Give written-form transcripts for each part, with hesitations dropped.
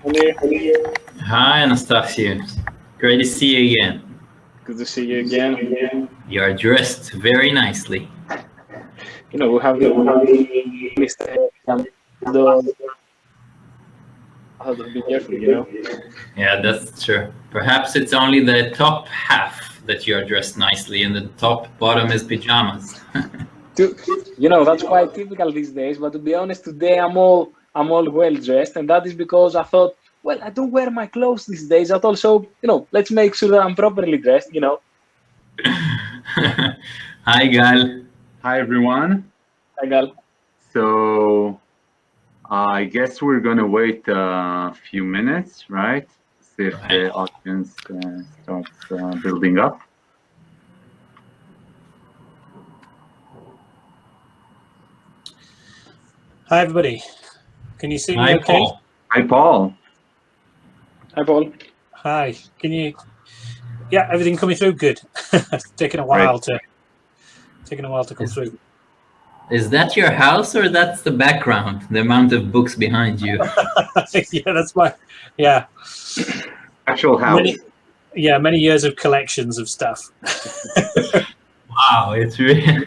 Amir. Hi, Anastasia. Great to see you again. Good to see you again. You are dressed very nicely. You know, we have the Mr. Although I have to be careful, you know. Yeah, that's true. Perhaps it's only the top half that you are dressed nicely, and the bottom is pajamas. You know, that's quite typical these days. But to be honest, today I'm all well dressed, and that is because I thought, well, I don't wear my clothes these days at all. So you know, let's make sure that I'm properly dressed. You know. Hi, Gal. Hi, everyone. Hi, Gal. So I guess we're going to wait a few minutes, right? See if the audience starts building up. Hi, everybody. Can you see me Hi, okay? Paul. Hi, Paul. Hi, Paul. Hi. Can you? Yeah, everything coming through good. It's taken a while to come through. Is that your house or that's the background? The amount of books behind you? Yeah, that's my Actual house. Many years of collections of stuff. Wow, it's really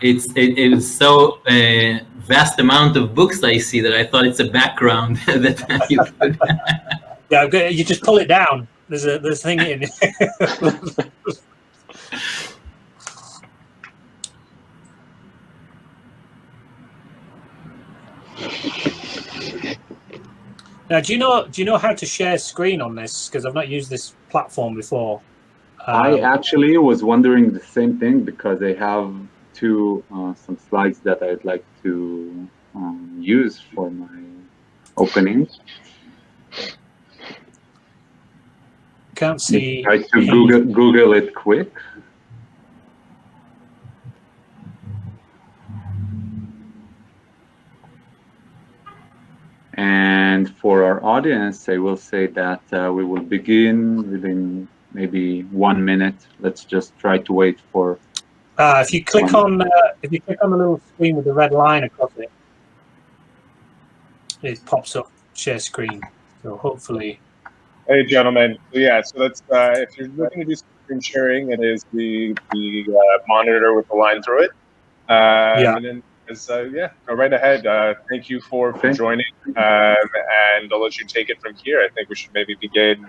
it was so vast amount of books I see that I thought it's a background that you could. Yeah, you just pull it down. There's a thing in. Now, do you know how to share screen on this? Because I've not used this platform before. I actually was wondering the same thing because I have some slides that I'd like to use for my opening. Can't see. Try to Google it quick. And for our audience, I will say that we will begin within maybe 1 minute. Let's just try to wait for. If you click on the little screen with the red line across it, it pops up share screen. So hopefully. Hey, gentlemen. So that's if you're looking to do screen sharing, it is the monitor with the line through it. And then go right ahead. Thank you for joining, and I'll let you take it from here. I think we should maybe begin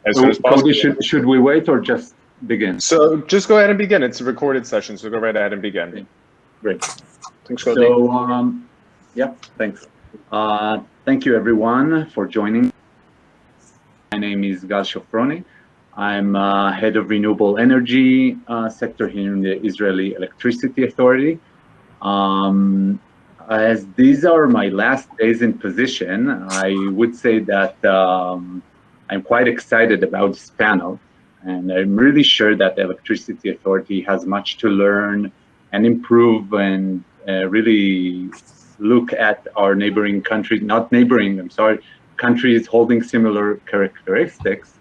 as soon as possible. Should we wait or just begin? So just go ahead and begin. It's a recorded session, so go right ahead and begin. Okay. Great. Thanks, Cody. So, thanks. Thank you, everyone, for joining. My name is Gal Shofroni. I'm head of renewable energy sector here in the Israeli Electricity Authority. As these are my last days in position, I would say that I'm quite excited about this panel, and I'm really sure that the Electricity Authority has much to learn and improve and really look at our neighboring countries, countries holding similar characteristics,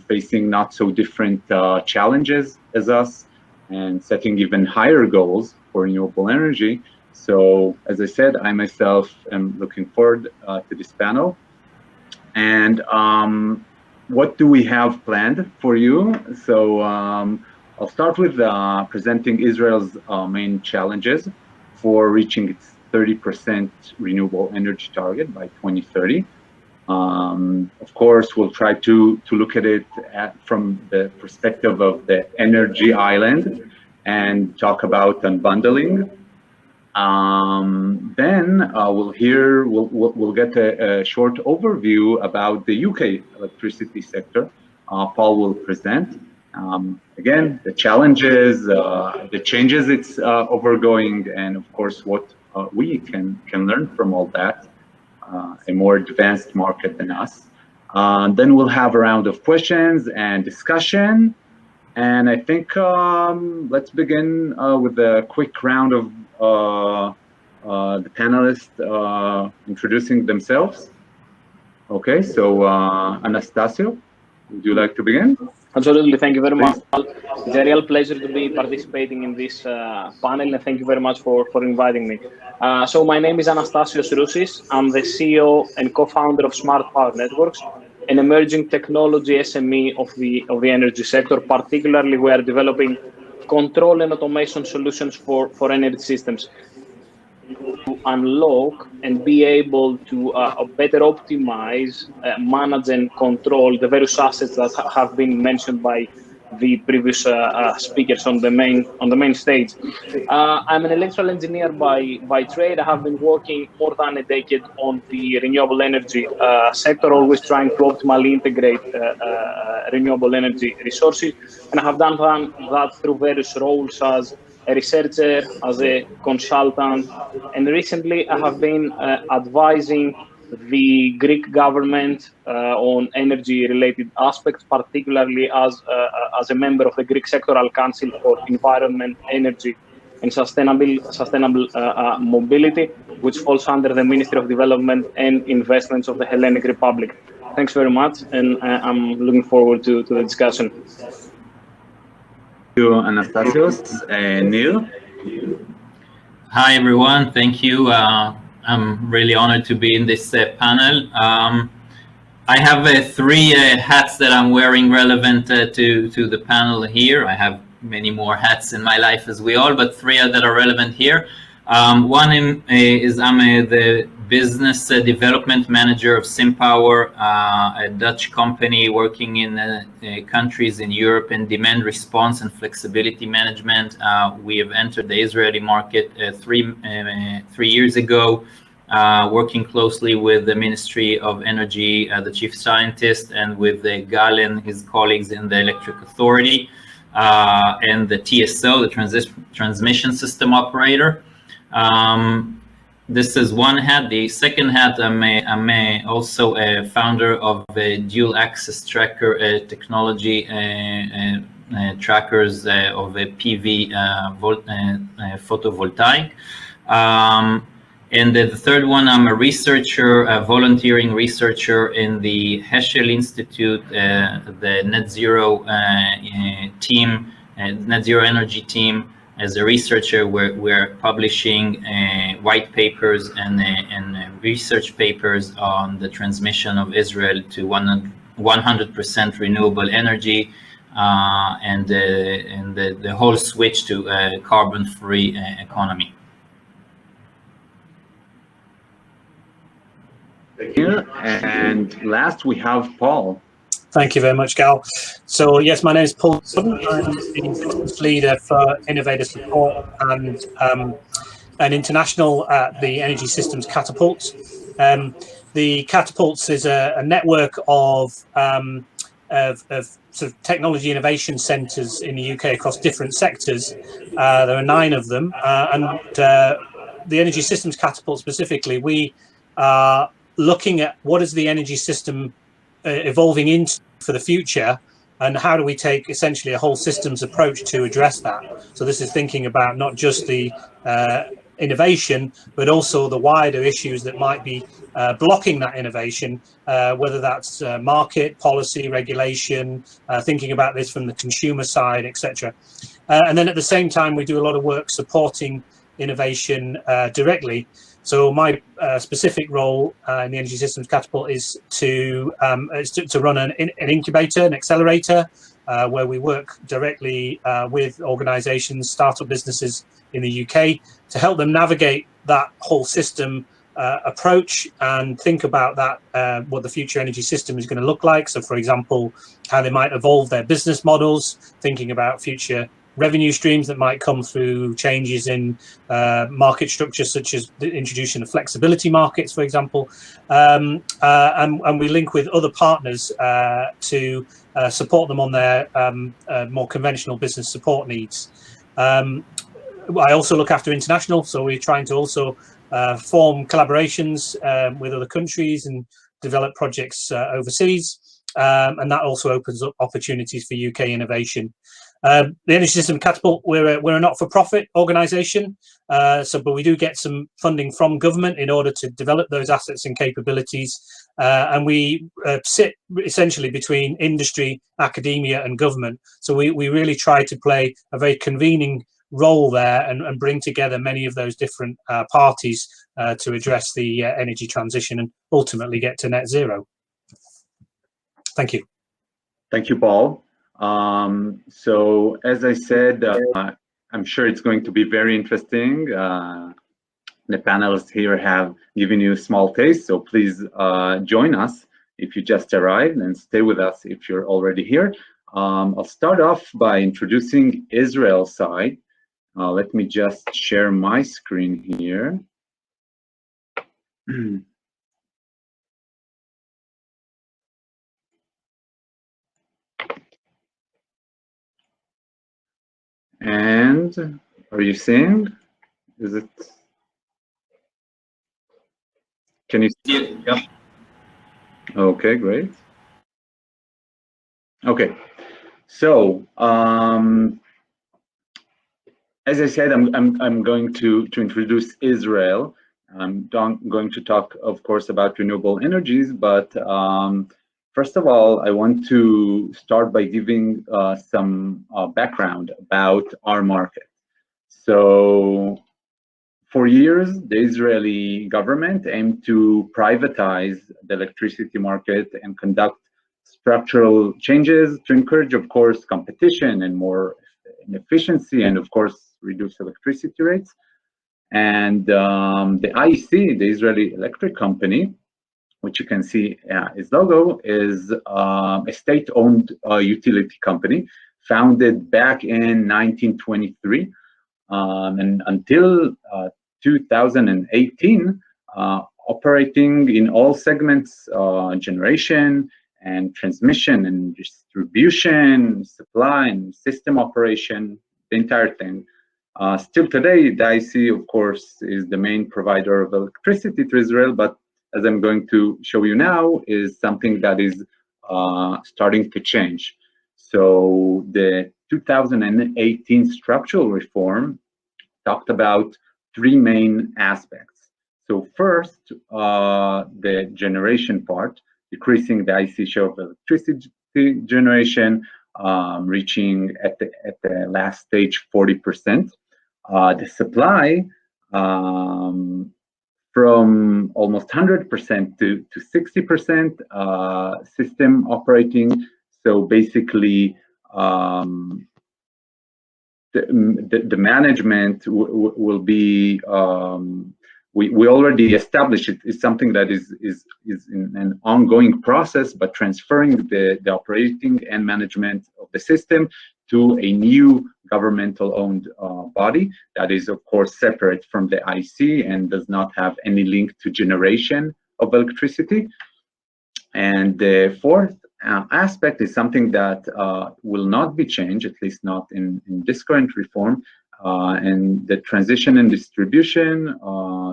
facing not so different challenges as us, and setting even higher goals for renewable energy. So, as I said, I myself am looking forward to this panel. And what do we have planned for you? So I'll start with presenting Israel's main challenges for reaching its 30% renewable energy target by 2030. Of course, we'll try to look at it from the perspective of the energy island and talk about unbundling. Then we'll get a short overview about the UK electricity sector. Paul will present. Again, the challenges, the changes it's overgoing, and of course what we can learn from all that, a more advanced market than us. Then we'll have a round of questions and discussion. And I think let's begin with a quick round of the panelists introducing themselves. Okay, so Anastasio, would you like to begin? Absolutely, thank you very much. It's a real pleasure to be participating in this panel, and thank you very much for inviting me. So my name is Anastasios Roussis. I'm the CEO and co-founder of Smart Power Networks, an emerging technology SME of the energy sector. Particularly, we are developing control and automation solutions for energy systems to unlock and be able to better optimize, manage, and control the various assets that have been mentioned by the previous speakers on the main stage. I'm an electrical engineer by trade. I have been working more than a decade on the renewable energy sector, always trying to optimally integrate renewable energy resources, and I have done that through various roles as a researcher, as a consultant, and recently I have been advising the Greek government on energy-related aspects, particularly as a member of the Greek Sectoral Council for Environment, Energy, and Sustainable Mobility, which falls under the Ministry of Development and Investments of the Hellenic Republic. Thanks very much, and I'm looking forward to the discussion. Thank you, Anastasios. Neil? Hi, everyone. Thank you. I'm really honored to be in this panel. I have three hats that I'm wearing relevant to the panel here. I have many more hats in my life, as we all, but three that are relevant here. One is I'm the business development manager of Simpower, a Dutch company working in countries in Europe in demand response and flexibility management. We have entered the Israeli market 3 years ago, working closely with the Ministry of Energy, the chief scientist, and with Gal and his colleagues in the Electric Authority, and the TSO, the transmission system operator. This is one hat. The second hat, I'm also a founder of a dual access tracker technology, trackers of a PV photovoltaic. And the third one, I'm a researcher, a volunteering researcher in the Heschel Institute, the net zero team, net zero energy team. As a researcher, we're publishing white papers and research papers on the transmission of Israel to 100% renewable energy, and the whole switch to a carbon-free economy. Thank you. And last, we have Paul. Thank you very much, Gal. So yes, my name is Paul Sutton. I'm the business leader for innovator support and an international at the Energy Systems Catapults. The Catapults is a network of sort of technology innovation centres in the UK across different sectors. There are 9 of them, and the Energy Systems Catapult specifically, we are looking at what is the energy system evolving into for the future, and how do we take essentially a whole systems approach to address that. So this is thinking about not just the innovation, but also the wider issues that might be blocking that innovation, whether that's market, policy, regulation, thinking about this from the consumer side, etc. And then at the same time, we do a lot of work supporting innovation directly. So my specific role in the Energy Systems Catapult is to run an incubator, an accelerator, where we work directly with organisations, startup businesses in the UK, to help them navigate that whole system approach and think about that, what the future energy system is going to look like. So, for example, how they might evolve their business models, thinking about future revenue streams that might come through changes in market structures, such as the introduction of flexibility markets, for example, and we link with other partners to support them on their more conventional business support needs. I also look after international, so we're trying to also form collaborations with other countries and develop projects overseas, and that also opens up opportunities for UK innovation. The Energy System Catapult, we're a not-for-profit organisation, but we do get some funding from government in order to develop those assets and capabilities, and we sit essentially between industry, academia and government. So we really try to play a very convening role there and bring together many of those different parties to address the energy transition and ultimately get to net zero. Thank you. Thank you, Paul. So as I said, I'm sure it's going to be very interesting. The panelists here have given you a small taste, so please join us if you just arrived and stay with us if you're already here. I'll start off by introducing Israel's side. Let me just share my screen here. And are you seeing? Is it? Can you see it? Yeah. Okay, great. Okay, so as I said, I'm going to introduce Israel. I'm going to talk, of course, about renewable energies, but first of all, I want to start by giving some background about our market. So for years, the Israeli government aimed to privatize the electricity market and conduct structural changes to encourage, of course, competition and more efficiency, and of course, reduce electricity rates. And the IEC, the Israeli Electric Company, which you can see its logo, is a state-owned utility company founded back in 1923. And until 2018, operating in all segments, generation and transmission and distribution, supply and system operation, the entire thing. Still today, the IEC, of course, is the main provider of electricity to Israel, but as I'm going to show you now, is something that is starting to change. So the 2018 structural reform talked about three main aspects. So first, the generation part, decreasing the IEC share of electricity generation, reaching at the last stage 40%. The supply from almost 100% to 60%, system operating. So basically, the management will be, we already established it is something that is in an ongoing process, but transferring the operating and management of the system to a new governmental owned body that is, of course, separate from the IEC and does not have any link to generation of electricity. And the fourth aspect is something that will not be changed, at least not in this current reform, and the transition and distribution,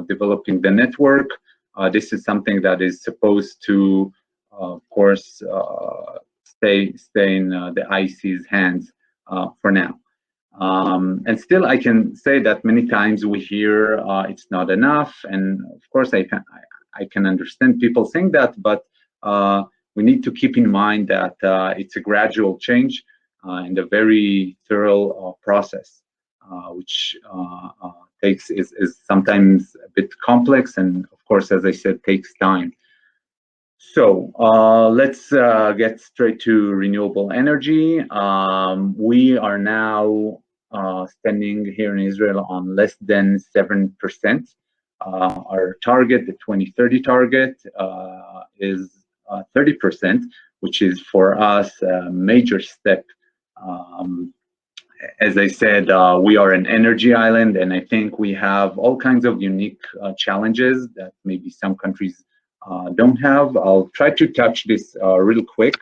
developing the network. This is something that is supposed to, of course, stay in the IEC's hands for now. And still, I can say that many times we hear it's not enough, and of course, I can understand people saying that, but we need to keep in mind that it's a gradual change and a very thorough process, which is sometimes a bit complex, and of course, as I said, takes time. So let's get straight to renewable energy. We are now standing here in Israel on less than 7%. Our target, the 2030 target, is 30%, which is for us a major step. As I said, we are an energy island, and I think we have all kinds of unique challenges that maybe some countries don't have. I'll try to touch this real quick.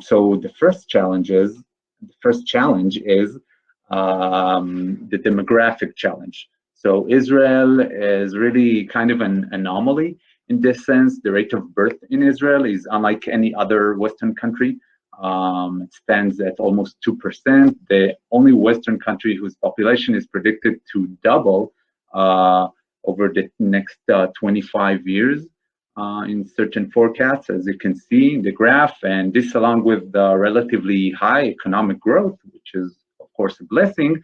So the first challenge is the demographic challenge. So Israel is really kind of an anomaly in this sense. The rate of birth in Israel is unlike any other Western country. It stands at almost 2%. The only Western country whose population is predicted to double over the next 25 years in certain forecasts, as you can see in the graph. And this, along with the relatively high economic growth, which is, of course, a blessing,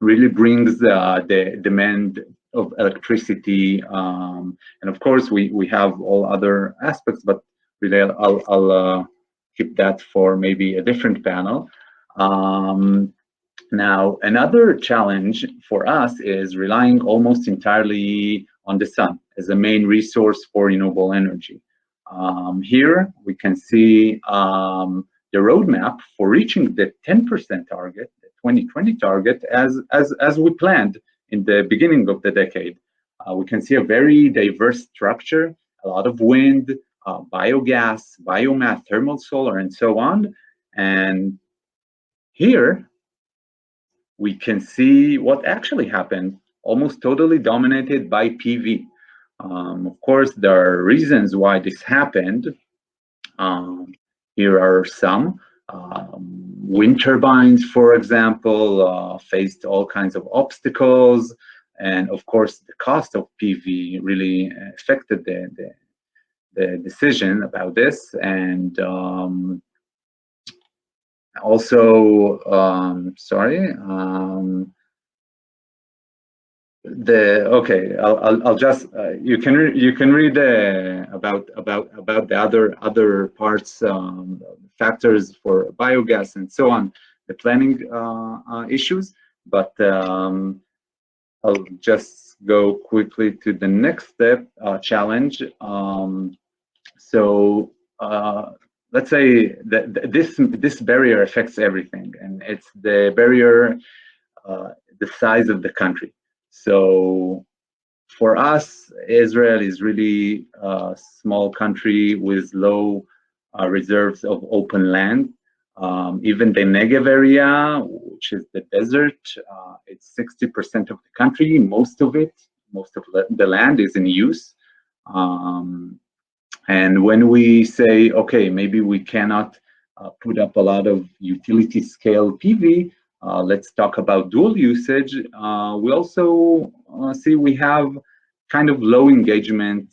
really brings the demand of electricity. And of course, we have all other aspects, but really I'll keep that for maybe a different panel. Now, another challenge for us is relying almost entirely on the sun as a main resource for renewable energy. Here we can see the roadmap for reaching the 10% target, 2020 target, as we planned in the beginning of the decade. We can see a very diverse structure, a lot of wind, biogas, biomass, thermal solar, and so on. And here we can see what actually happened, almost totally dominated by PV. Of course, there are reasons why this happened. Here are some. Wind turbines, for example, faced all kinds of obstacles, and of course the cost of PV really affected the decision about this. And also, I'll just you can read about the other parts, factors for biogas and so on, the planning issues, but I'll just go quickly to the next step, challenge. So let's say that this barrier affects everything, and it's the barrier, the size of the country. So for us, Israel is really a small country with low reserves of open land. Even the Negev area, which is the desert, it's 60% of the country. Most of the land is in use. And when we say, okay, maybe we cannot put up a lot of utility scale PV, let's talk about dual usage. We also see we have kind of low engagement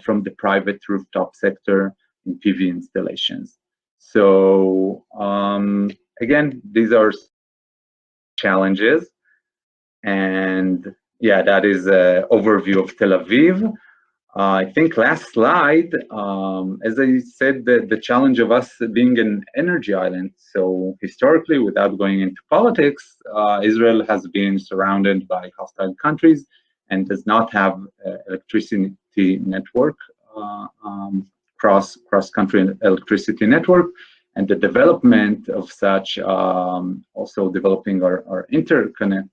from the private rooftop sector in PV installations. So again, these are challenges. And yeah, that is an overview of Tel Aviv. I think last slide, as I said, the challenge of us being an energy island. So historically, without going into politics, Israel has been surrounded by hostile countries and does not have electricity network, cross-country electricity network. And the development of such, also developing our interconnect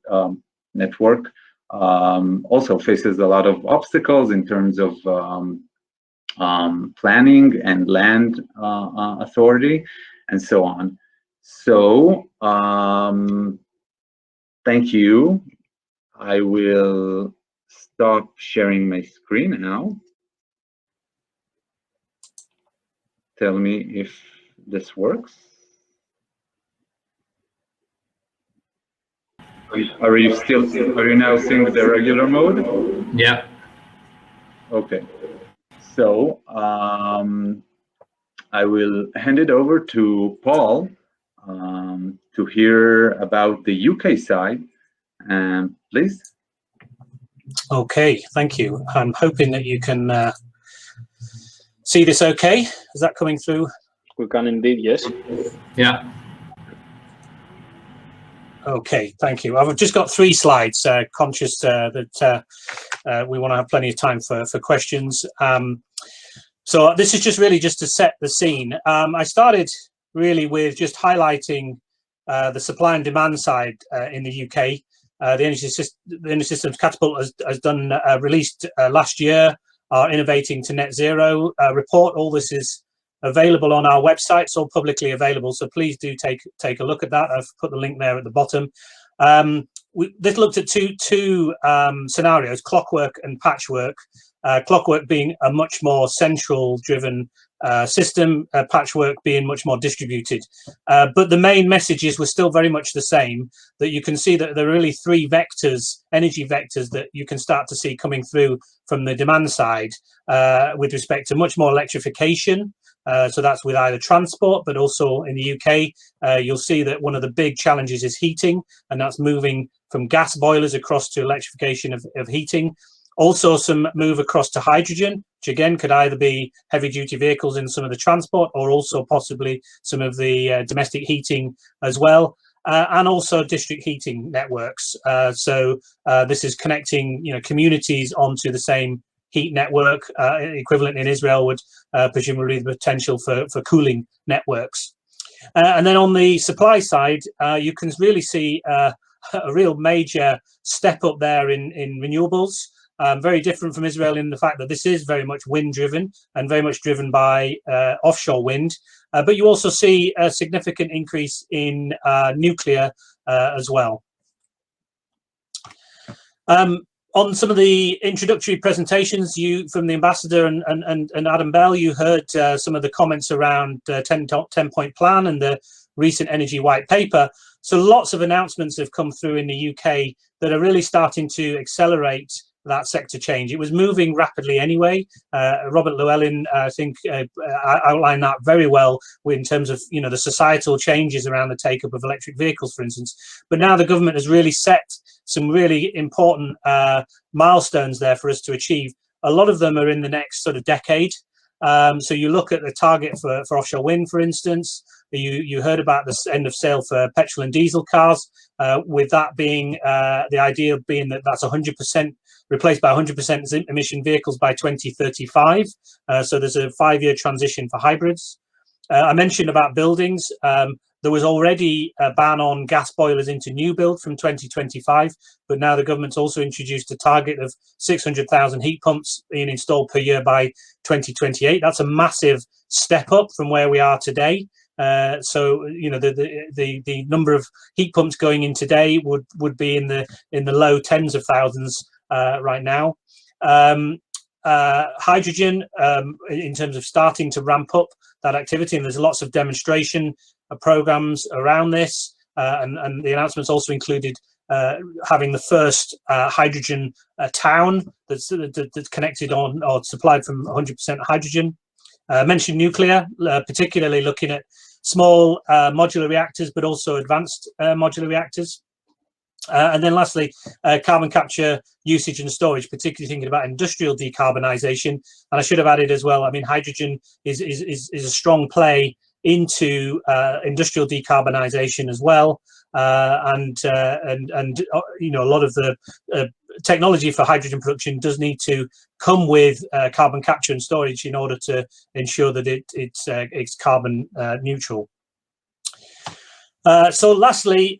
network, also faces a lot of obstacles in terms of planning and land authority and so on. So thank you. I will stop sharing my screen now. Tell me if this works. Are you now seeing the regular mode? Yeah. Okay. So I will hand it over to Paul to hear about the UK side. Please. Okay, thank you. I'm hoping that you can see this okay. Is that coming through? We can indeed, yes. Yeah. Okay, thank you. I've just got 3 slides, conscious that we want to have plenty of time for questions. So this is just to set the scene. I started really with just highlighting the supply and demand side in the UK. The Energy Systems Catapult has done released last year our Innovating to Net Zero report. All this is available on our website. It's all publicly available, so please do take a look at that. I've put the link there at the bottom. This looked at two scenarios: clockwork and patchwork. Clockwork being a much more central driven system, patchwork being much more distributed. But the main messages were still very much the same, that you can see that there are really three vectors, energy vectors, that you can start to see coming through from the demand side with respect to much more electrification. So that's with either transport, but also in the UK, you'll see that one of the big challenges is heating, and that's moving from gas boilers across to electrification of heating. Also some move across to hydrogen, which again could either be heavy duty vehicles in some of the transport, or also possibly some of the domestic heating as well. And also district heating networks. So this is connecting, communities onto the same heat network. Equivalent in Israel would presumably the potential for cooling networks. And then on the supply side, you can really see a real major step up there in renewables. Very different from Israel in the fact that this is very much wind driven and very much driven by offshore wind. But you also see a significant increase in nuclear as well. On some of the introductory presentations from the ambassador and Adam Bell, you heard some of the comments around 10-point plan and the recent energy white paper. So lots of announcements have come through in the UK that are really starting to accelerate that sector change. It was moving rapidly anyway. Robert Llewellyn, I think, outlined that very well in terms of the societal changes around the take-up of electric vehicles, for instance. But now the government has really set some really important milestones there for us to achieve. A lot of them are in the next sort of decade. So you look at the target for offshore wind, for instance. You heard about the end of sale for petrol and diesel cars, with that being the idea being that that's 100% replaced by 100% emission vehicles by 2035. So there's a 5-year transition for hybrids. I mentioned about buildings. There was already a ban on gas boilers into new build from 2025, but now the government's also introduced a target of 600,000 heat pumps being installed per year by 2028. That's a massive step up from where we are today. So the number of heat pumps going in today would be in the low tens of thousands right now. Hydrogen, in terms of starting to ramp up that activity, and there's lots of demonstration programs around this, and the announcements also included having the first hydrogen town that's connected on or supplied from 100% hydrogen. Mentioned nuclear, particularly looking at small modular reactors, but also advanced modular reactors. And then lastly, carbon capture, usage and storage, particularly thinking about industrial decarbonisation. And I should have added as well, I mean, hydrogen is a strong play into industrial decarbonisation as well. And a lot of the technology for hydrogen production does need to come with carbon capture and storage in order to ensure that it's carbon neutral. So lastly,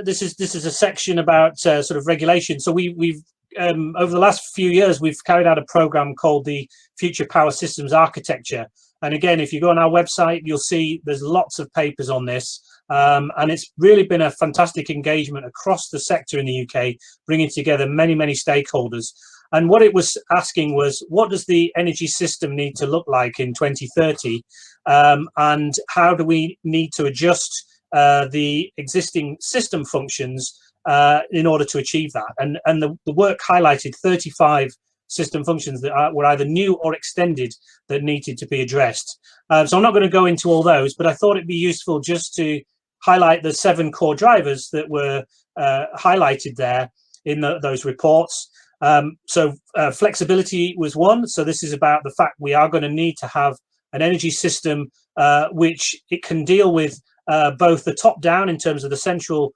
this is a section about sort of regulation. So we've over the last few years, we've carried out a program called the Future Power Systems Architecture. And again, if you go on our website, you'll see there's lots of papers on this. And it's really been a fantastic engagement across the sector in the UK, bringing together many, many stakeholders. And what it was asking was, what does the energy system need to look like in 2030? And how do we need to adjust the existing system functions in order to achieve that? And the work highlighted 35 system functions that were either new or extended that needed to be addressed. So I'm not going to go into all those, but I thought it'd be useful just to highlight the 7 core drivers that were highlighted there in those reports. So flexibility was one. So this is about the fact we are going to need to have an energy system which it can deal with both the top down in terms of the central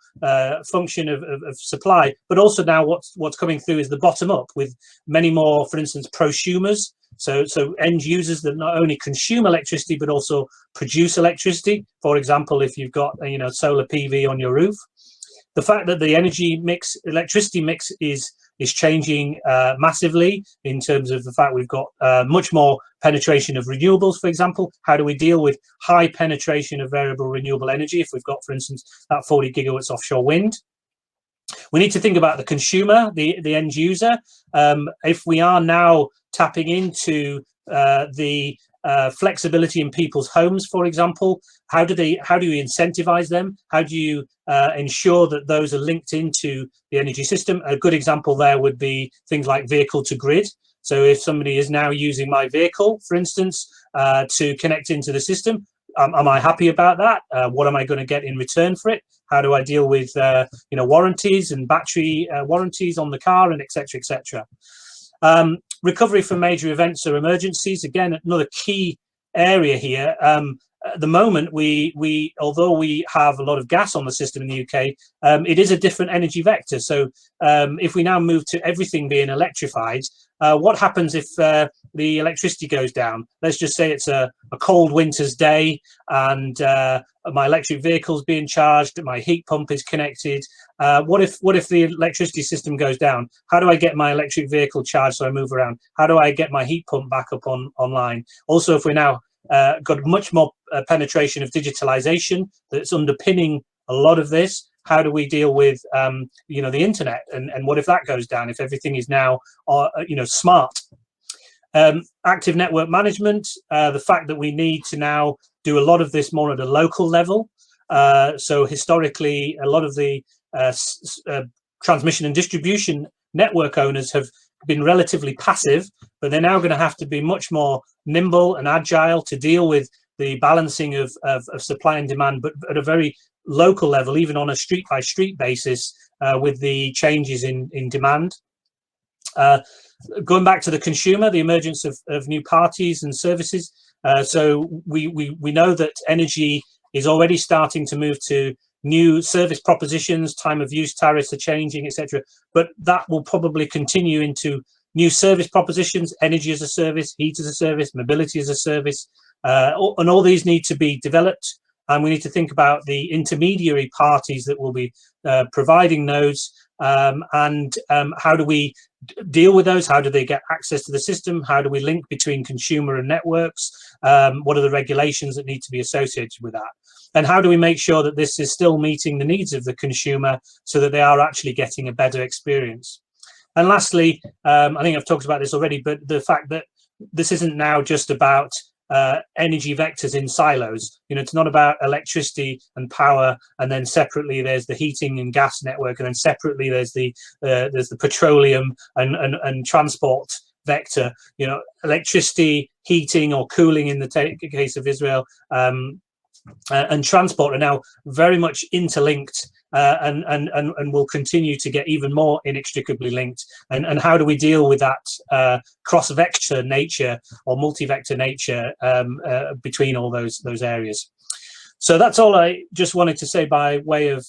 function of supply, but also now what's coming through is the bottom up with many more, for instance, prosumers. So end users that not only consume electricity but also produce electricity. For example, if you've got solar PV on your roof, the fact that the electricity mix is changing massively in terms of the fact we've got much more penetration of renewables, for example. How do we deal with high penetration of variable renewable energy if we've got, for instance, that 40 gigawatts offshore wind? We need to think about the consumer, the end user. If we are now tapping into the flexibility in people's homes, for example. How do you incentivize them? How do you ensure that those are linked into the energy system? A good example there would be things like vehicle to grid. So if somebody is now using my vehicle, for instance, to connect into the system, am I happy about that? What am I going to get in return for it? How do I deal with warranties and battery warranties on the car, and etc., etc. Recovery from major events or emergencies, again, another key area here. At the moment, although we have a lot of gas on the system in the UK, it is a different energy vector. So if we now move to everything being electrified, what happens if the electricity goes down? Let's just say it's a cold winter's day and my electric vehicle's being charged, my heat pump is connected. What if the electricity system goes down? How do I get my electric vehicle charged so I move around? How do I get my heat pump back up online? Also, if we're now got much more penetration of digitalization that's underpinning a lot of this, how do we deal with the internet, and what if that goes down, if everything is now smart? Active network management, the fact that we need to now do a lot of this more at a local level. So historically, a lot of the transmission and distribution network owners have been relatively passive, but they're now going to have to be much more nimble and agile to deal with the balancing of supply and demand, but at a very local level, even on a street by street basis, with the changes in demand. Going back to the consumer, the emergence of new parties and services. So we know that energy is already starting to move to new service propositions, time of use tariffs are changing, etc. But that will probably continue into new service propositions, energy as a service, heat as a service, mobility as a service, and all these need to be developed. And we need to think about the intermediary parties that will be providing those, and how do we deal with those? How do they get access to the system? How do we link between consumer and networks? What are the regulations that need to be associated with that? And how do we make sure that this is still meeting the needs of the consumer so that they are actually getting a better experience? And lastly, I think I've talked about this already, but the fact that this isn't now just about energy vectors in silos. It's not about electricity and power, and then separately there's the heating and gas network, and then separately there's the petroleum and transport vector. Electricity, heating or cooling in the case of Israel, and transport are now very much interlinked, and will continue to get even more inextricably linked. And how do we deal with that cross-vector nature or multi-vector nature between all those areas? So that's all I just wanted to say by way of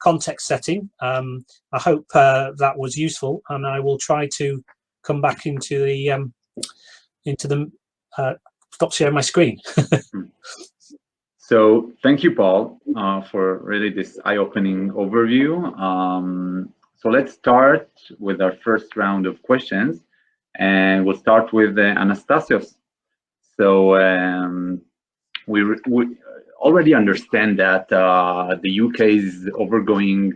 context setting. I hope that was useful, and I will try to come back into the stop sharing my screen. So thank you, Paul, for really this eye-opening overview. So let's start with our first round of questions, and we'll start with Anastasios. So we already understand that the UK is overgoing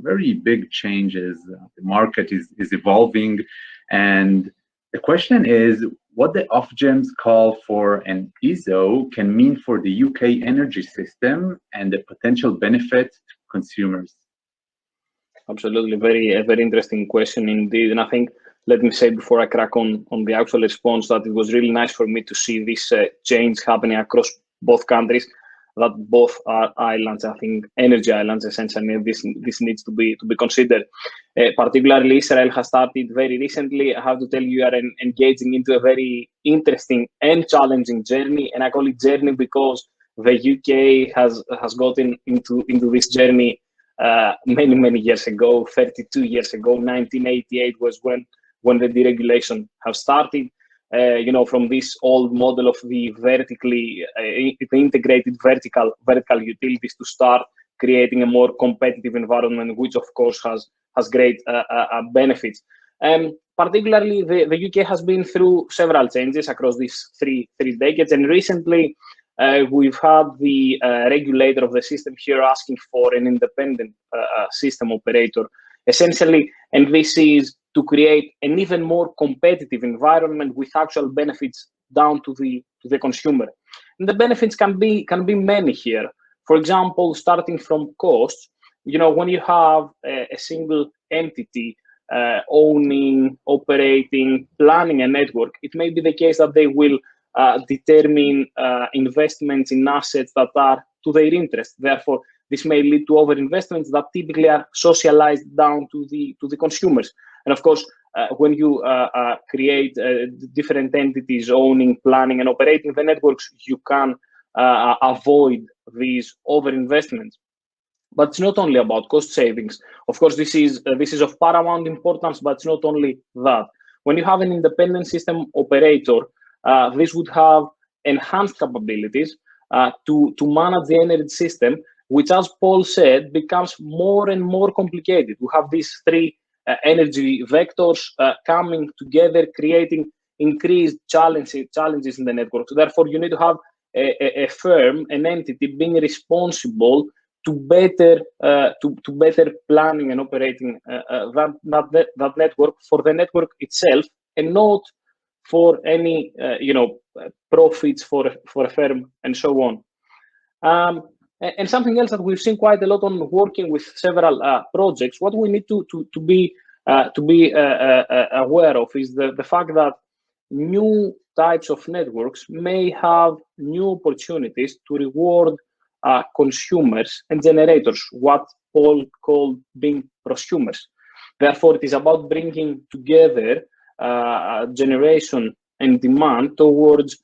very big changes. The market is evolving, and the question is, what the Ofgems call for an ESO can mean for the UK energy system and the potential benefit to consumers? Absolutely, very interesting question indeed. And I think, let me say before I crack on the actual response, that it was really nice for me to see this change happening across both countries, that both are islands, I think energy islands essentially, and this needs to be considered. Particularly Israel has started very recently. I have to tell you, you are engaging into a very interesting and challenging journey, and I call it journey because the UK has gotten into this journey many years ago. 32 years ago, 1988 was when the deregulation have started. From this old model of the vertically integrated vertical utilities to start creating a more competitive environment, which of course has great benefits. Particularly, the UK has been through several changes across these three decades, and recently we've had the regulator of the system here asking for an independent system operator, essentially, and this is to create an even more competitive environment with actual benefits down to the consumer. And the benefits can be many here. For example, starting from costs, when you have a single entity owning, operating, planning a network, it may be the case that they will determine investments in assets that are to their interest. Therefore, this may lead to overinvestments that typically are socialized down to the consumers. And of course, when you create different entities owning, planning, and operating the networks, you can avoid these overinvestments. But it's not only about cost savings. Of course, this is of paramount importance, but it's not only that. When you have an independent system operator, this would have enhanced capabilities to manage the energy system, which, as Paul said, becomes more and more complicated. We have these three energy vectors coming together, creating increased challenges in the network. So therefore, you need to have a firm, an entity being responsible to better planning and operating that network for the network itself, and not for any profits for a firm and so on. And something else that we've seen quite a lot on working with several projects, what we need to be aware of is the fact that new types of networks may have new opportunities to reward consumers and generators, what Paul called being prosumers. Therefore, it is about bringing together generation and demand towards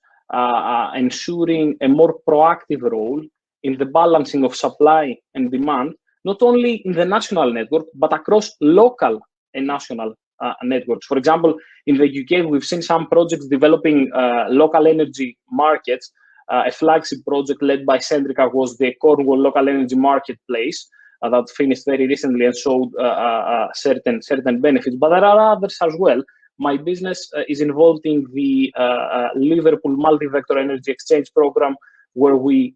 ensuring a more proactive role in the balancing of supply and demand, not only in the national network, but across local and national networks. For example, in the UK, we've seen some projects developing local energy markets. A flagship project led by Centrica was the Cornwall Local Energy Marketplace that finished very recently and showed certain benefits. But there are others as well. My business is involved in the Liverpool Multi-Vector Energy Exchange Program, where we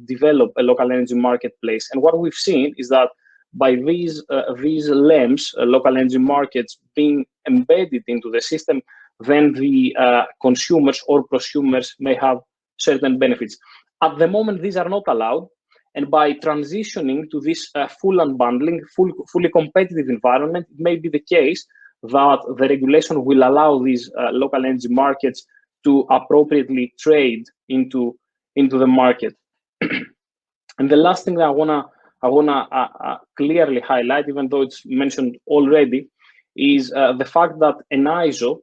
develop a local energy marketplace. And what we've seen is that by these LEMs, local energy markets, being embedded into the system, then the consumers or prosumers may have certain benefits. At the moment, these are not allowed. And by transitioning to this full unbundling, fully competitive environment, it may be the case that the regulation will allow these local energy markets to appropriately trade into the market. And the last thing that I wanna clearly highlight, even though it's mentioned already, is the fact that an ISO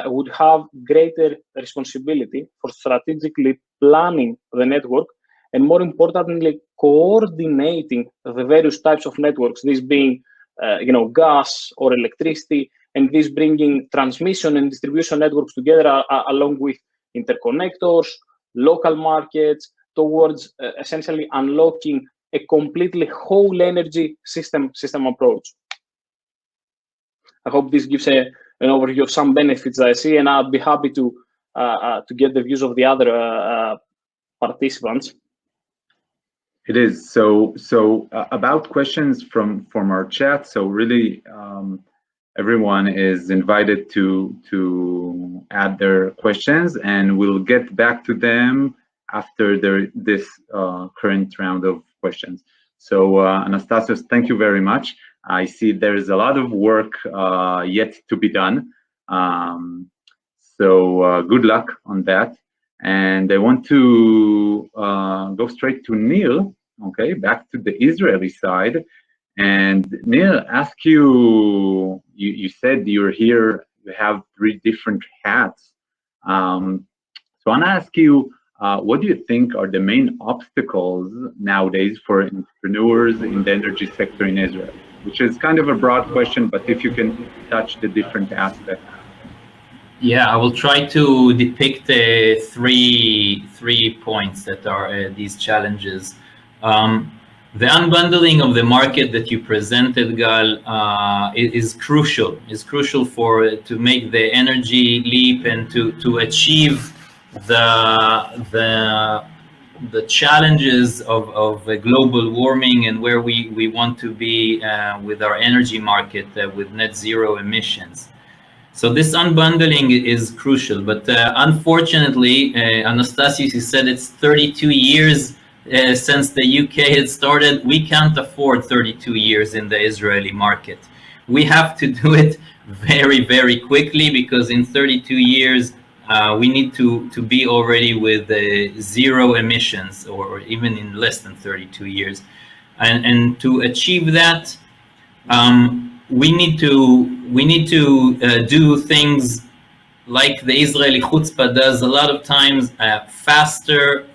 would have greater responsibility for strategically planning the network, and more importantly, coordinating the various types of networks, this being gas or electricity, and this bringing transmission and distribution networks together along with interconnectors, local markets, towards essentially unlocking a completely whole energy system approach. I hope this gives an overview of some benefits I see, and I'd be happy to get the views of the other participants. It is. So about questions from our chat. So really, everyone is invited to add their questions, and we'll get back to them after this current round of questions. So Anastasios, thank you very much. I see there is a lot of work yet to be done. So good luck on that. And I want to go straight to Neil, okay, back to the Israeli side. And Neil, ask you said you're here, you have 3 different hats. So I want to ask you, what do you think are the main obstacles nowadays for entrepreneurs in the energy sector in Israel? Which is kind of a broad question, but if you can touch the different aspects. Yeah, I will try to depict three points that are these challenges. The unbundling of the market that you presented, Gal, is crucial. It's crucial to make the energy leap and to achieve the challenges of global warming and where we want to be with our energy market with net zero emissions. So this unbundling is crucial, but unfortunately, Anastasius, you said it's 32 years since the UK had started. We can't afford 32 years in the Israeli market. We have to do it very, very quickly, because in 32 years, we need to be already with zero emissions, or even in less than 32 years. And to achieve that, we need to do things like the Israeli chutzpah does a lot of times, faster,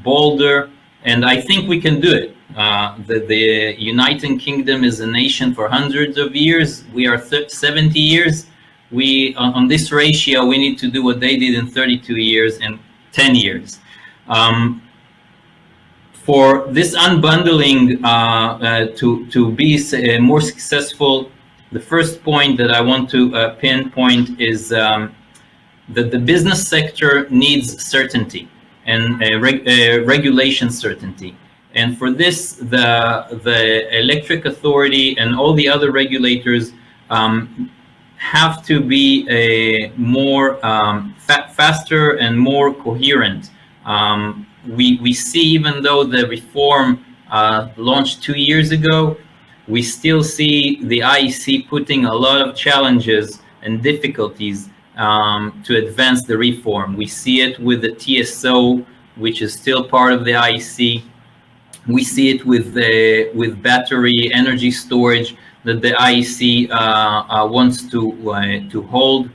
bolder, and I think we can do it. The United Kingdom is a nation for hundreds of years. We are 70 years. We on this ratio, we need to do what they did in 32 years and 10 years. For this unbundling to be more successful, the first point that I want to pinpoint is that the business sector needs certainty and regulation certainty. And for this, the electric authority and all the other regulators have to be more faster and more coherent. We see, even though the reform launched 2 years ago, we still see the IEC putting a lot of challenges and difficulties to advance the reform. We see it with the TSO, which is still part of the IEC. We see it with battery energy storage that the IEC wants to hold.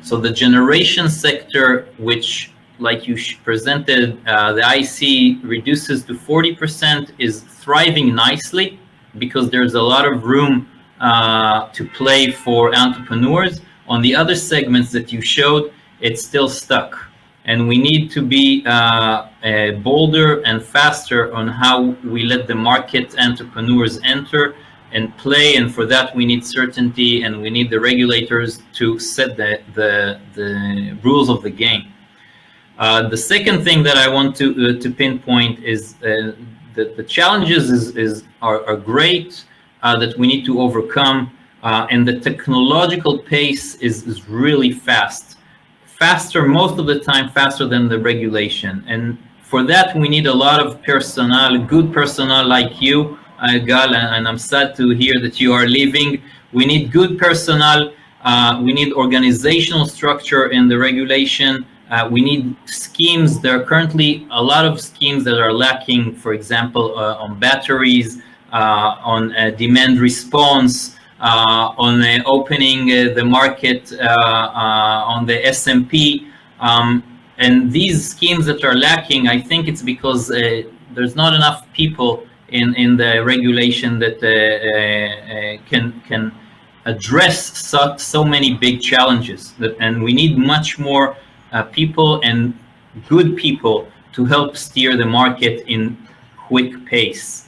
So the generation sector, which, like you presented, the IEC reduces to 40%, is thriving nicely, because there's a lot of room to play for entrepreneurs. On the other segments that you showed, it's still stuck. And we need to be bolder and faster on how we let the market entrepreneurs enter and play. And for that, we need certainty, and we need the regulators to set the rules of the game. The second thing that I want to pinpoint is that the challenges are great, that we need to overcome, and the technological pace is really fast. Faster, most of the time, faster than the regulation. And for that, we need a lot of personnel, good personnel like you, Gal, and I'm sad to hear that you are leaving. We need good personnel. We need organizational structure in the regulation. We need schemes. There are currently a lot of schemes that are lacking, for example, on batteries, on demand response, on opening the market, on the SMP. And these schemes that are lacking, I think it's because there's not enough people in the regulation that can address so many big challenges. And we need much more people, and good people, to help steer the market in quick pace.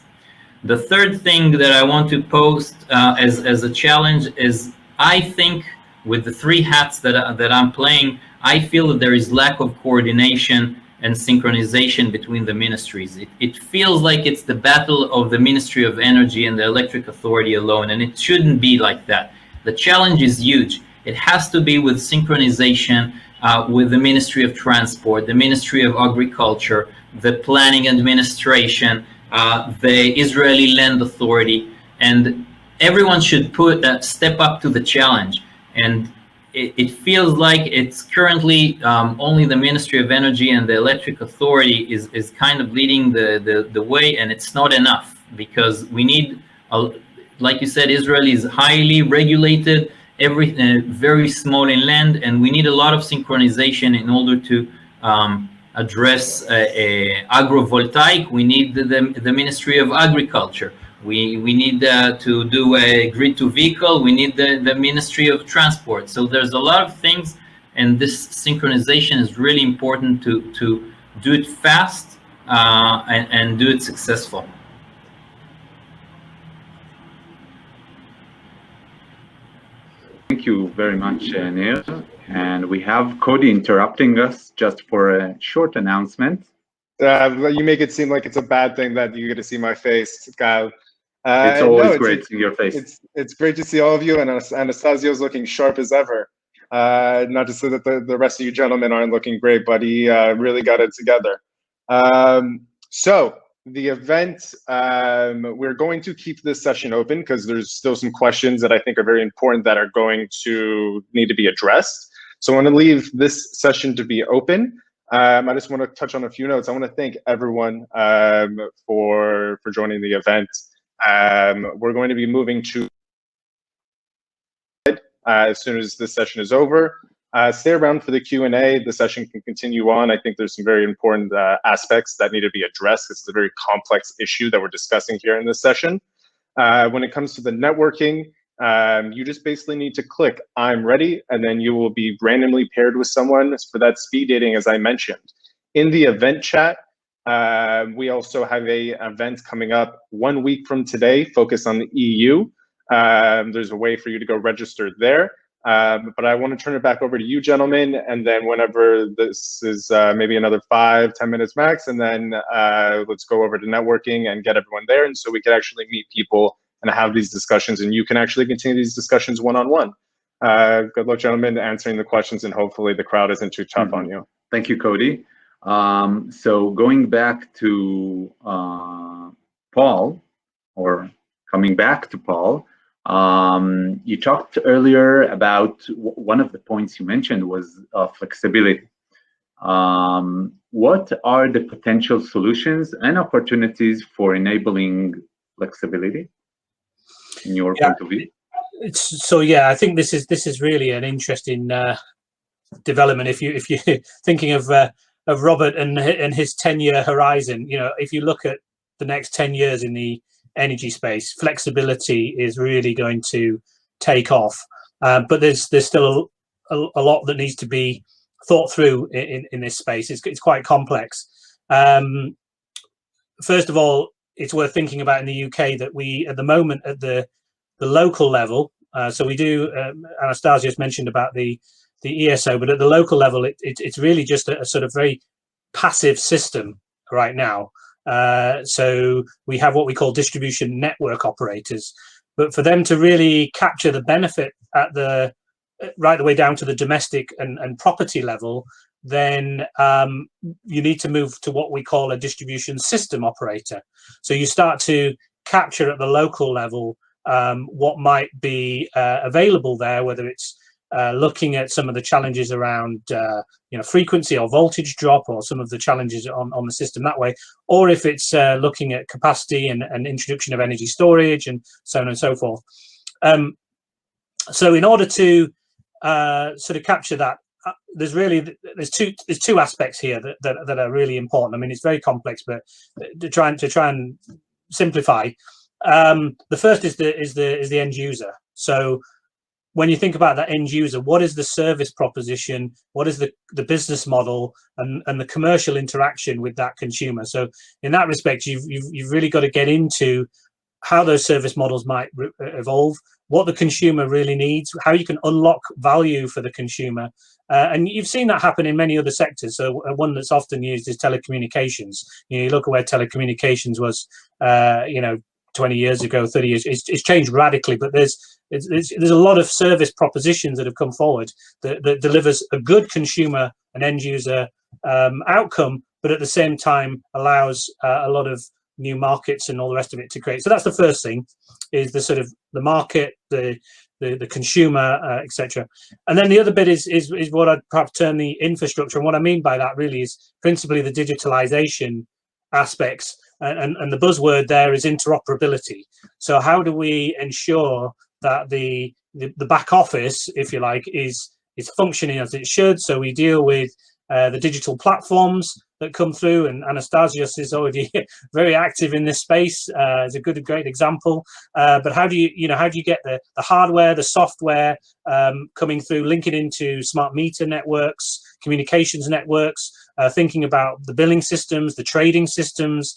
The third thing that I want to post as a challenge is, I think with the three hats that I'm playing, I feel that there is lack of coordination and synchronization between the ministries. It feels like it's the battle of the Ministry of Energy and the Electric Authority alone, and it shouldn't be like that. The challenge is huge. It has to be with synchronization with the Ministry of Transport, the Ministry of Agriculture, the Planning Administration, the Israeli Land Authority, and everyone should step up to the challenge. And it feels like it's currently only the Ministry of Energy and the Electric Authority is kind of leading the way, and it's not enough, because we need, like you said, Israel is highly regulated, very small in land, and we need a lot of synchronization in order to address agrovoltaic. We need the Ministry of Agriculture. We need to do a grid to vehicle. We need the Ministry of Transport. So there's a lot of things, and this synchronization is really important to do it fast and do it successful. Thank you very much, Nir. And we have Cody interrupting us just for a short announcement. You make it seem like it's a bad thing that you get to see my face, Kyle. It's always great seeing your face. It's great to see all of you, and Anastasio's looking sharp as ever. Not to say that the rest of you gentlemen aren't looking great, but he really got it together. So the event, we're going to keep this session open because there's still some questions that I think are very important that are going to need to be addressed. So I want to leave this session to be open. I just want to touch on a few notes. I want to thank everyone for joining the event. We're going to be moving to as soon as this session is over. Stay around for the Q&A. The session can continue on. I think there's some very important aspects that need to be addressed. This is a very complex issue that we're discussing here in this session. When it comes to the networking, you just basically need to click I'm ready, and then you will be randomly paired with someone for that speed dating, as I mentioned. In the event chat, we also have a event coming up 1 week from today, focused on the EU. There's a way for you to go register there. But I want to turn it back over to you, gentlemen, and then whenever this is maybe another 5-10 minutes max, and then let's go over to networking and get everyone there, and so we can actually meet people and have these discussions, and you can actually continue these discussions one-on-one. Good luck, gentlemen, answering the questions, and hopefully the crowd isn't too tough on you. Thank you, Cody. So going back to Paul, or coming back to Paul, you talked earlier about one of the points you mentioned was flexibility. What are the potential solutions and opportunities for enabling flexibility in your point of view? So yeah, I think this is really an interesting development. If you're thinking of Robert and his 10-year horizon, you know, if you look at the next 10 years in the energy space, flexibility is really going to take off, but there's still a lot that needs to be thought through in this space. It's quite complex. First of all, it's worth thinking about in the UK that we at the moment at the local level, so we do Anastasia's mentioned about the ESO, but at the local level it's really just a sort of very passive system right now. So we have what we call distribution network operators, but for them to really capture the benefit at the right the way down to the domestic and property level, then you need to move to what we call a distribution system operator. So you start to capture at the local level what might be available there, whether it's looking at some of the challenges around you know, frequency or voltage drop, or some of the challenges on the system that way, or if it's looking at capacity and introduction of energy storage and so on and so forth. So in order to sort of capture that, there's two aspects here that are really important. I mean, it's very complex, but to try and simplify, the first is the end user. So when you think about that end user, what is the service proposition? What is the business model and the commercial interaction with that consumer? So in that respect, you've really got to get into how those service models might evolve, what the consumer really needs, how you can unlock value for the consumer. And you've seen that happen in many other sectors. So one that's often used is telecommunications. You know, you look at where telecommunications was, you know, 20 years ago, 30 years, it's changed radically, but there's a lot of service propositions that have come forward that delivers a good consumer and end user outcome, but at the same time allows a lot of new markets and all the rest of it to create. So that's the first thing, is the sort of the market, the consumer, etc. And then the other bit is what I'd perhaps term the infrastructure. And what I mean by that really is principally the digitalization aspects. And the buzzword there is interoperability. So how do we ensure that the back office, if you like, is functioning as it should? So we deal with the digital platforms that come through, and Anastasios is already very active in this space. Is a great example. But how do you get the hardware, the software coming through, linking into smart meter networks, communications networks, thinking about the billing systems, the trading systems,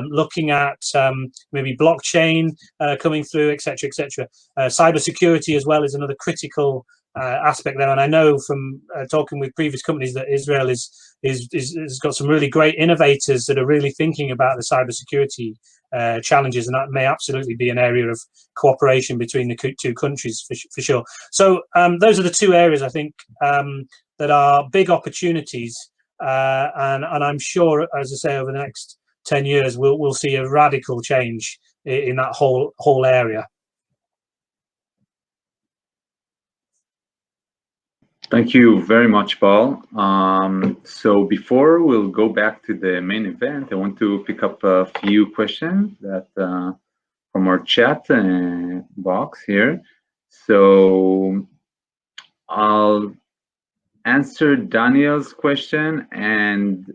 looking at maybe blockchain coming through, etc., etc. Cybersecurity as well is another critical aspect there. And I know from talking with previous companies that Israel has got some really great innovators that are really thinking about the cybersecurity challenges, and that may absolutely be an area of cooperation between the two countries for sure. So those are the two areas I think that are big opportunities, and I'm sure, as I say, over the next 10 years we'll see a radical change in that whole area. Thank you very much, Paul. So before we'll go back to the main event, I want to pick up a few questions that from our chat box here. So I'll answer Daniel's question and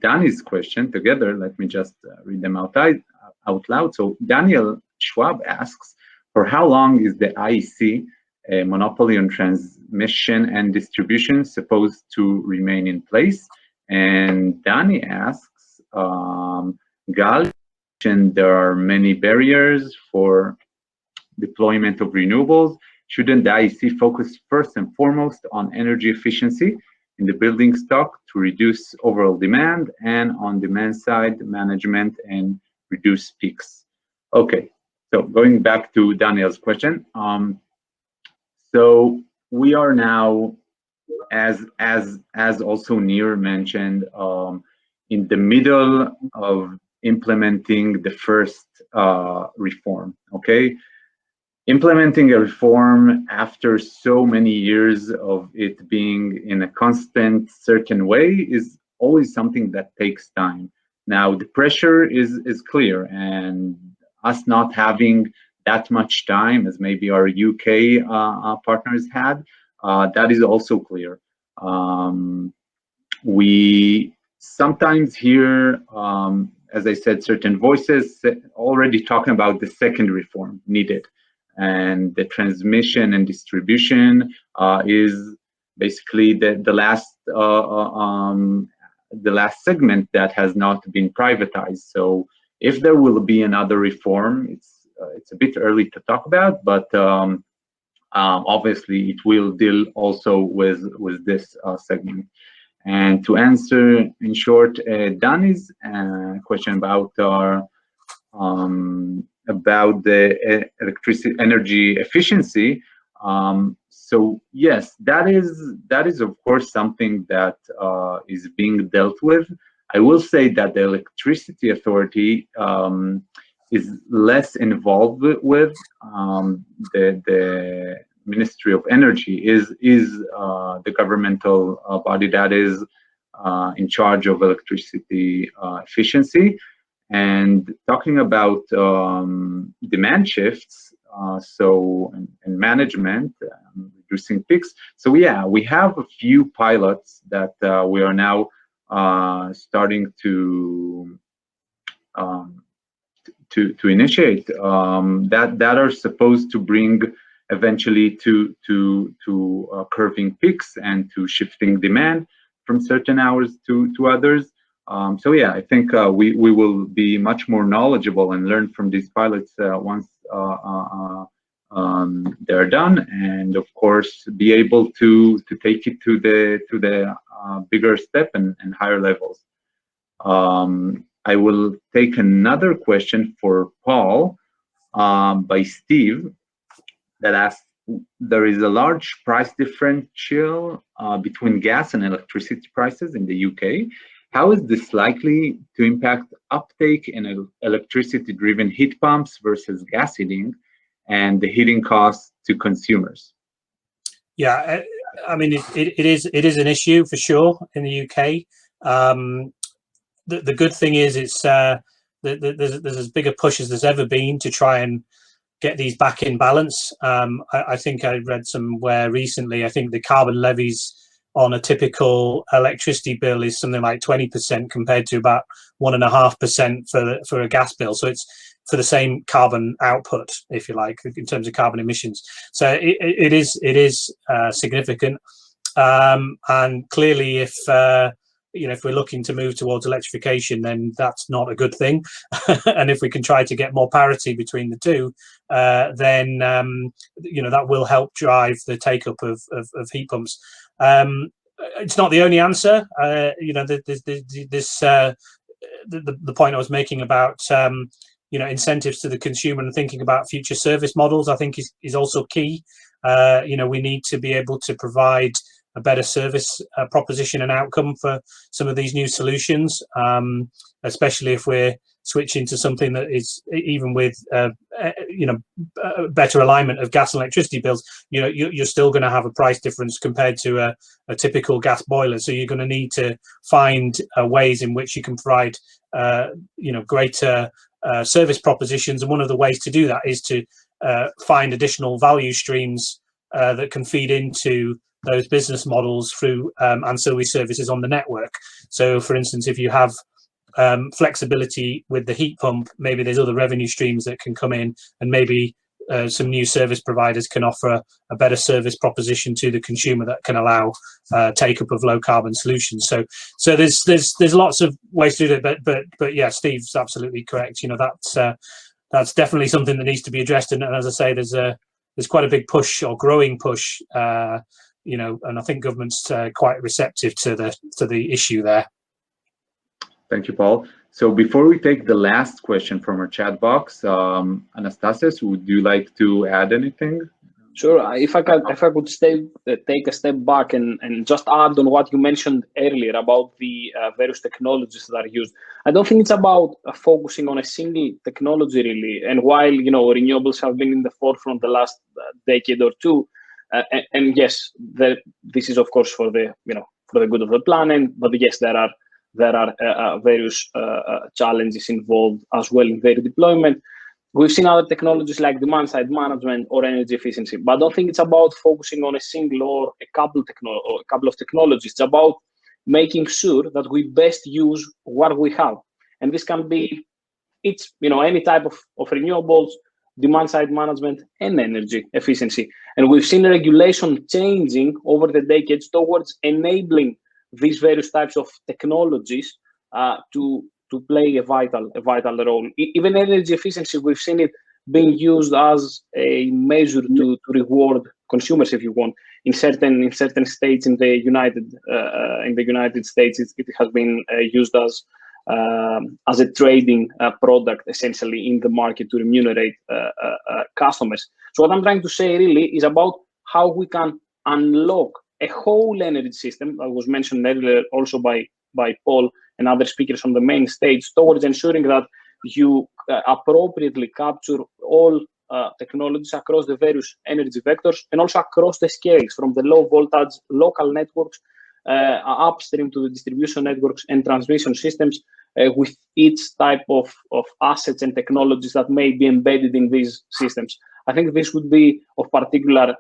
Danny's question together. Let me just read them out loud. So Daniel Schwab asks, for how long is the IEC monopoly on transmission and distribution supposed to remain in place? And Danny asks, Gal, there are many barriers for deployment of renewables. Shouldn't the IEC focus first and foremost on energy efficiency in the building stock to reduce overall demand, and on demand side management and reduce peaks? Okay, so going back to Daniel's question. So we are now, as also Nir mentioned, in the middle of implementing the first reform. Okay, implementing a reform after so many years of it being in a constant certain way is always something that takes time. Now the pressure is clear, and us not having that much time as maybe our UK partners had, that is also clear. We sometimes hear, as I said, certain voices already talking about the second reform needed, and the transmission and distribution is basically the last segment that has not been privatized. So if there will be another reform, it's a bit early to talk about, but obviously it will deal also with this segment. And to answer in short Danny's question about our about the electricity energy efficiency, so yes, that is of course something that is being dealt with. I will say that the Electricity Authority is less involved with. The Ministry of Energy is the governmental body that is in charge of electricity efficiency. And talking about demand shifts, and management, reducing peaks. So yeah, we have a few pilots that we are now starting to initiate that are supposed to bring eventually to curving peaks and to shifting demand from certain hours to others. So yeah, I think we will be much more knowledgeable and learn from these pilots once they're done, and of course be able to take it to the bigger step and higher levels. I will take another question for Paul by Steve that asks, there is a large price differential between gas and electricity prices in the UK. How is this likely to impact uptake in electricity-driven heat pumps versus gas heating, and the heating costs to consumers? Yeah, I mean, it is an issue for sure in the UK. The good thing is there's as big a push as there's ever been to try and get these back in balance. I think I read somewhere recently, I think the carbon levies on a typical electricity bill is something like 20% compared to about 1.5% for a gas bill. So it's for the same carbon output, if you like, in terms of carbon emissions. So it is significant. And clearly, if if we're looking to move towards electrification, then that's not a good thing. And if we can try to get more parity between the two, then that will help drive the take up of heat pumps. It's not the only answer. The point I was making about incentives to the consumer and thinking about future service models, I think is also key. We need to be able to provide a better service proposition and outcome for some of these new solutions, especially if we're switching to something that is, even with better alignment of gas and electricity bills, you're still going to have a price difference compared to a typical gas boiler. So you're going to need to find ways in which you can provide greater service propositions, and one of the ways to do that is to find additional value streams that can feed into those business models through ancillary services on the network. So for instance, if you have flexibility with the heat pump, maybe there's other revenue streams that can come in, and maybe some new service providers can offer a better service proposition to the consumer that can allow take up of low carbon solutions. So there's lots of ways to do it, but yeah, Steve's absolutely correct. That's definitely something that needs to be addressed, and as I say, there's quite a big push, or growing push, and I think government's quite receptive to the issue there. Thank you, Paul. So before we take the last question from our chat box, Anastasios, would you like to add anything? Sure. If I could take a step back and just add on what you mentioned earlier about the various technologies that are used. I don't think it's about focusing on a single technology really. And while renewables have been in the forefront the last decade or two, and yes, this is of course for the good of the planet. But yes, there are various challenges involved as well in their deployment. We've seen other technologies like demand-side management or energy efficiency, but I don't think it's about focusing on a single or a couple of technologies. It's about making sure that we best use what we have, and this can be any type of renewables, demand-side management, and energy efficiency. And we've seen regulation changing over the decades towards enabling these various types of technologies to play a vital role. Even energy efficiency, we've seen it being used as a measure to reward consumers, if you want. In certain states in the United States, it has been used as a trading product, essentially, in the market to remunerate customers. So what I'm trying to say really is about how we can unlock a whole energy system that was mentioned earlier also by Paul and other speakers on the main stage, towards ensuring that you appropriately capture all technologies across the various energy vectors and also across the scales, from the low voltage local networks upstream to the distribution networks and transmission systems, with each type of assets and technologies that may be embedded in these systems. I think this would be of particular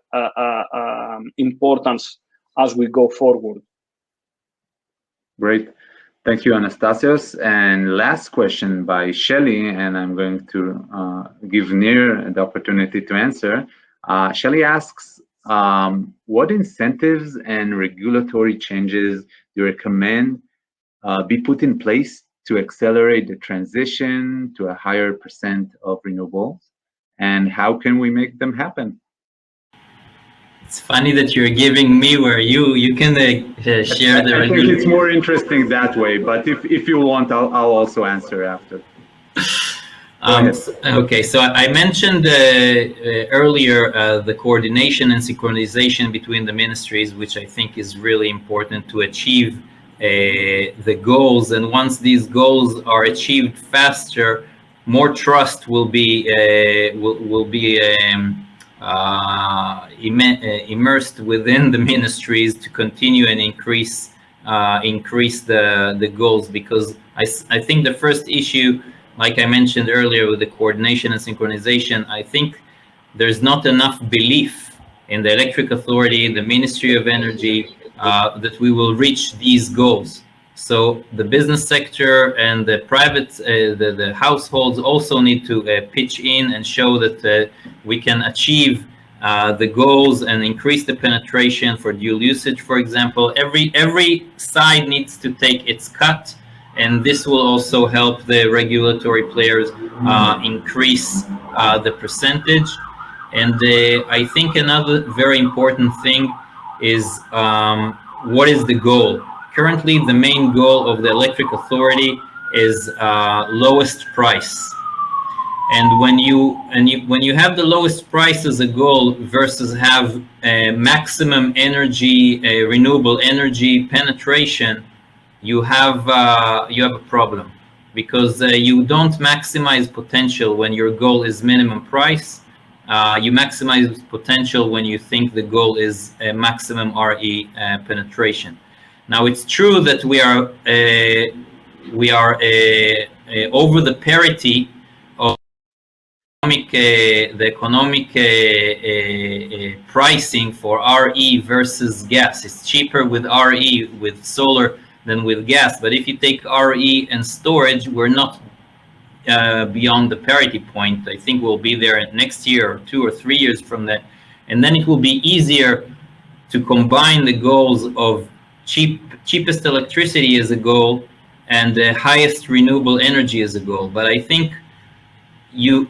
importance as we go forward. Great. Thank you, Anastasios. And last question by Shelley, and I'm going to give Nir the opportunity to answer. Shelley asks, what incentives and regulatory changes do you recommend be put in place to accelerate the transition to a higher % of renewables? And how can we make them happen? It's funny that you're giving me where you can share the. I think it's more interesting that way, but if you want, I'll also answer after. Okay, so I mentioned earlier the coordination and synchronization between the ministries, which I think is really important to achieve the goals. And once these goals are achieved faster, more trust will be immersed within the ministries to continue and increase the goals. Because I think the first issue, like I mentioned earlier, with the coordination and synchronization, I think there's not enough belief in the Electric Authority, the Ministry of Energy, that we will reach these goals. So the business sector and the private, the households also need to pitch in and show that we can achieve the goals and increase the penetration for dual usage, for example. Every side needs to take its cut, and this will also help the regulatory players increase the percentage. And I think another very important thing is what is the goal? Currently, the main goal of the electric authority is lowest price. And when you have the lowest price as a goal versus have a maximum energy, renewable energy penetration, you have a problem, because you don't maximize potential when your goal is minimum price. You maximize potential when you think the goal is a maximum RE penetration. Now, it's true that we are over the parity of the economic pricing for RE versus gas. It's cheaper with RE with solar than with gas. But if you take RE and storage, we're not beyond the parity point. I think we'll be there next year, or 2 or 3 years from that. And then it will be easier to combine the goals of cheapest electricity as a goal and the highest renewable energy as a goal. But I think the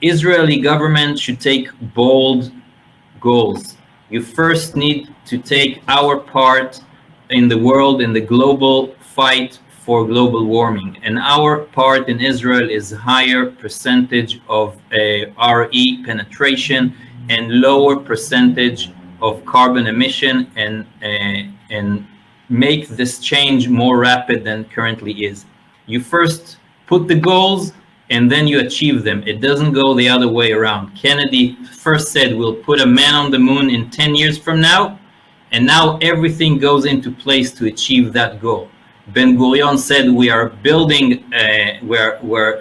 Israeli government should take bold goals. You first need to take our part in the world, in the global fight for global warming. And our part in Israel is higher percentage of RE penetration and lower percentage of carbon emission, and make this change more rapid than currently is. You first put the goals and then you achieve them. It doesn't go the other way around. Kennedy first said, we'll put a man on the moon in 10 years from now, and now everything goes into place to achieve that goal. Ben-Gurion said, we are building, we're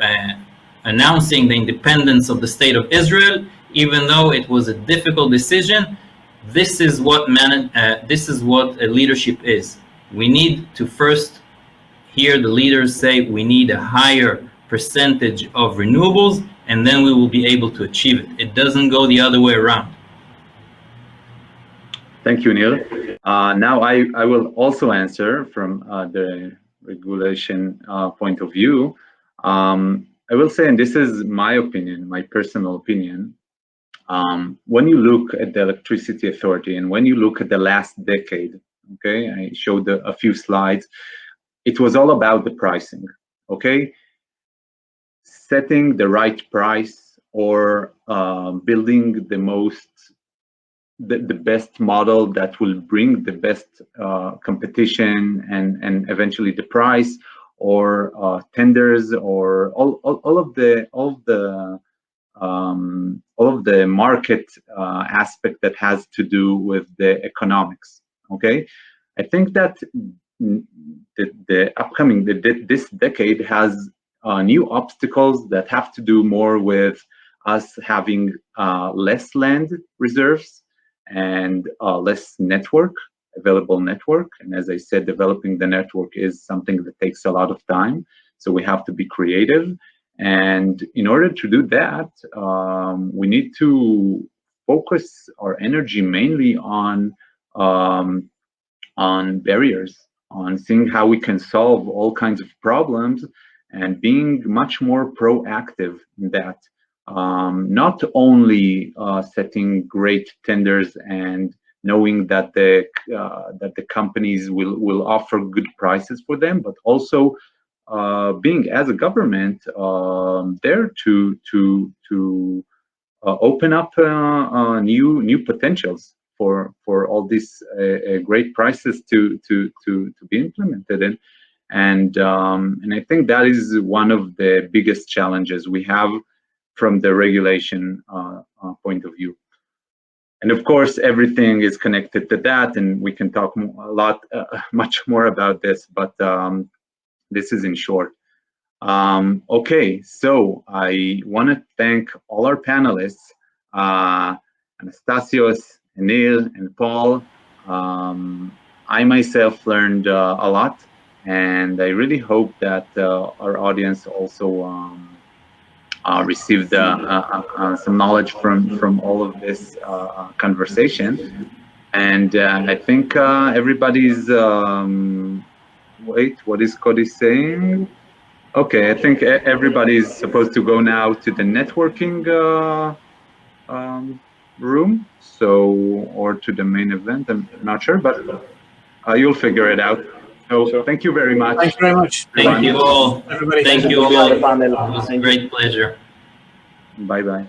announcing the independence of the state of Israel, even though it was a difficult decision. This is what leadership is. We need to first hear the leaders say we need a higher percentage of renewables, and then we will be able to achieve it. It doesn't go the other way around. Thank you, Neil. Now I will also answer from the regulation point of view. I will say, and this is my opinion, my personal opinion, when you look at the electricity authority and when you look at the last decade, okay, I showed a few slides, it was all about the pricing, okay? Setting the right price, or building the best model that will bring the best competition and eventually the price, or tenders, or all of the market aspect that has to do with the economics. Okay, I think that this decade has new obstacles that have to do more with us having less land reserves and less available network. And as I said, developing the network is something that takes a lot of time. So we have to be creative. And in order to do that, we need to focus our energy mainly on barriers, on seeing how we can solve all kinds of problems, and being much more proactive in that. Not only setting great tenders and knowing that the companies will offer good prices for them, but also being, as a government, there to open up new potentials for all these great prices to be implemented in. And I think that is one of the biggest challenges we have from the regulation point of view. And of course, everything is connected to that, and we can talk much more about this, but this is in short. Okay, so I want to thank all our panelists, Anastasios, Neil, and Paul. I myself learned a lot, and I really hope that our audience also received some knowledge from all of this conversation. And I think everybody's, wait, what is Cody saying? Okay, I think everybody's supposed to go now to the networking room, or to the main event. I'm not sure, but you'll figure it out. So thank you very much. Thank you very much. Thank you all. Everybody. Thank you to be on the all. panel. It was a great pleasure. Bye-bye.